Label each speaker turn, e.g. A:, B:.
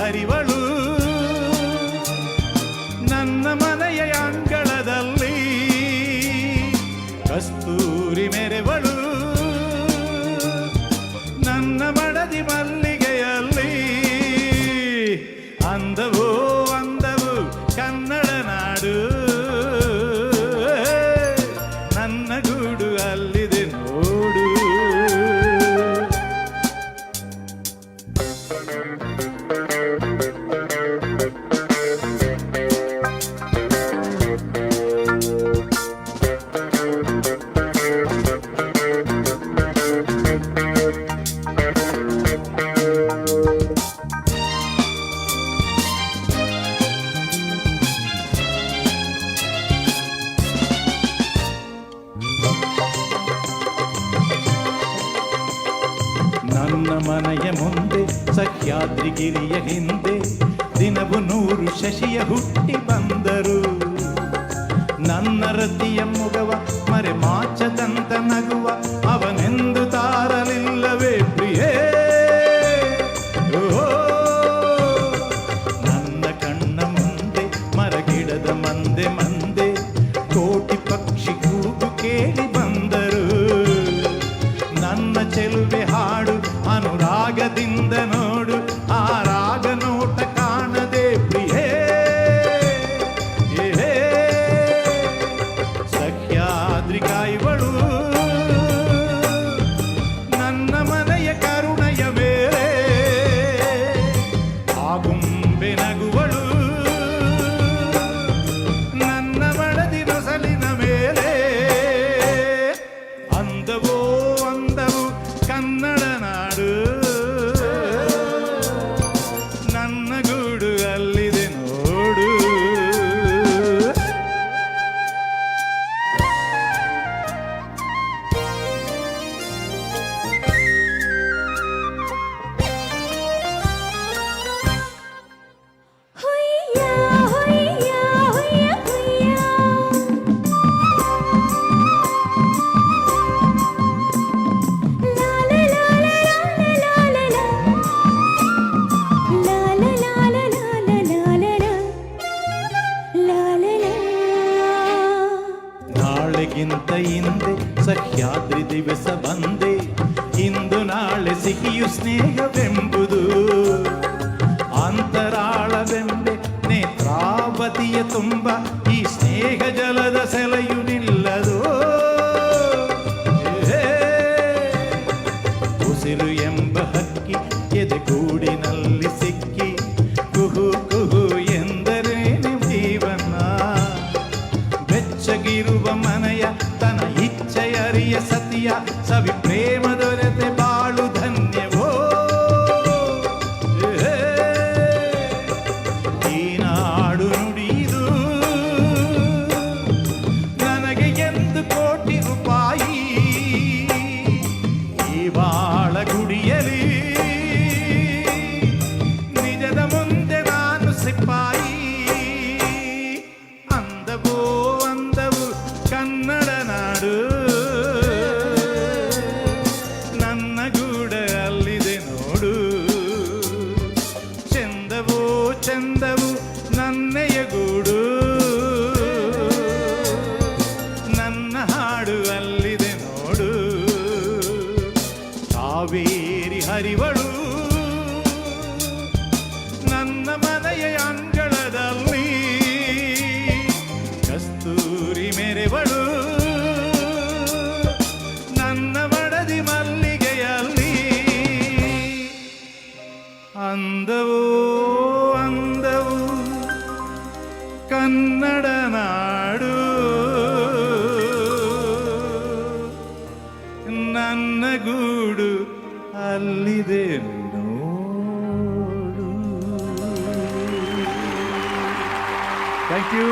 A: ಹರಿವಳು ನನ್ನ ಮನೆಯ ಅಂಗಳದಲ್ಲಿ ಕಸ್ತೂರಿ ಮೆರೆವಳು ನನ್ನ ಮಡದಿ ಮಲ್ಲಿಗೆಯಲ್ಲಿ ಅಂದವೋ ಅಂದವು ಕನ್ನಡ ನಾಡು ನನ್ನ ಗೂಡು ಅಲ್ಲಿದೆ ನೋಡು. ನನ್ನ ಮನೆಯ ಮುಂದೆ ಸಹ್ಯಾದ್ರಿಗಿರಿಯ ಹಿಂದೆ ದಿನವು 100 ಶಶಿಯ ಹುಟ್ಟಿ ಬಂದರು. ನನ್ನ ರತಿಯ ಮುಗವ ಮರೆ ಮಾಚದಂತ ನಗುವ ಅವನೆಂದು ತಾರಲಿಲ್ಲವೇ ಪ್ರಿಯೇ. ನನ್ನ ಕಣ್ಣ ಮುಂದೆ ಮರಗಿಡದ ಮಂದೆ ಮಂದೆ ಕೋಟಿ ಪಕ್ಷಿ ಕೂಗು ಕೇಳಿ ಬಂದರು. ನನ್ನ ಚೆಲುವೆ ಹಾಡು ಅನುರಾಗದಿಂದ ನೋಡು ಆ ರಾಗ ನೋಟ ಕಾಣದೆ ಪ್ರಿಯೇ. ಸಹ್ಯಾದ್ರಿ ಕಾಯುವಳು ನನ್ನ ಮನೆಯ ಕರುಣೆಯ ಮೇಲೆ ಆಗುಂಬೆ ನಗುವಳು ನನ್ನ ಮಡದಿ ನೊಸಲಿನ ಮೇಲೆ ಅಂದವೋ ಅಂದವು ಕನ್ನಡ ನಾಡು ನನ್ನ ಗೂಡು ಅಲ್ಲಿದೆ ನೋಡು. ನಾಳೆಗಿಂತ ಹಿಂದೆ ಸಹ್ಯಾದ್ರಿ ದಿವಸ ಬಂದೆ ಇಂದು ನಾಳೆ ಸಿಹಿಯು ಸ್ನೇಹವೆಂಬುದು ಅಂತರಾಳವೆಂಬೆ ನೇತ್ರಾವತಿಯ ತುಂಬ ಈ ಸ್ನೇಹ ಜಲದ ಸೆಲೆಯು ನಿಲ್ಲದು. ಉಸಿರು ಎಂಬ ಹಕ್ಕಿ ಎದೆ ಗೂಡಿನಲ್ಲಿ ಸಿಕ್ಕಿ ಕುಹು ಕುಹು ಎಂದರೇನು ಜೀವನ. ಬೆಚ್ಚಗಿರುವ ಮನೆಯ ತನ ಇಚ್ಛೆಯರಿಯ ಸತಿಯ ಸವಿ ಪ್ರೇಮ ದೊರೆತೆ ಬಾಳು ಧನ್ಯವೋ. ಈ ನಾಡು ನುಡಿದು ನನಗೆ 1 ಕೋಟಿ ರೂಪಾಯಿ ಈ ಬಾಳ ಗುಡಿಯಲಿ ನಿಜದ ಮುಂದೆ ನಾನು ಸಿಪಾಯಿ. ಅಂದವೋ ಅಂದವು ಕನ್ನಡ ನಾಡು ನನ್ನ ಗೂಡ ಅಲ್ಲಿದೆ ನೋಡು. ಚೆಂದವೋ ಚೆಂದವು ನನ್ನೆಯ ಗೂಡು ನನ್ನ ಹಾಡು ಅಲ್ಲಿದೆ ನೋಡು. ಕಾವೇರಿ ಹರಿವಳು ನನ್ನ ಮನೆಯ ಅಂಗಳದಲ್ಲಿ ಕಸ್ತೂರಿ ಮೆರೆವಳು ನನ್ನ ಮಡದಿ ಮಲ್ಲಿಗೆಯಲ್ಲಿ ಅಂದವೋ ಅಂದವು ಕನ್ನಡ ನಾಡು ನನ್ನ ಗೂಡು ಅಲ್ಲಿದೆ ನೋಡು. Thank you.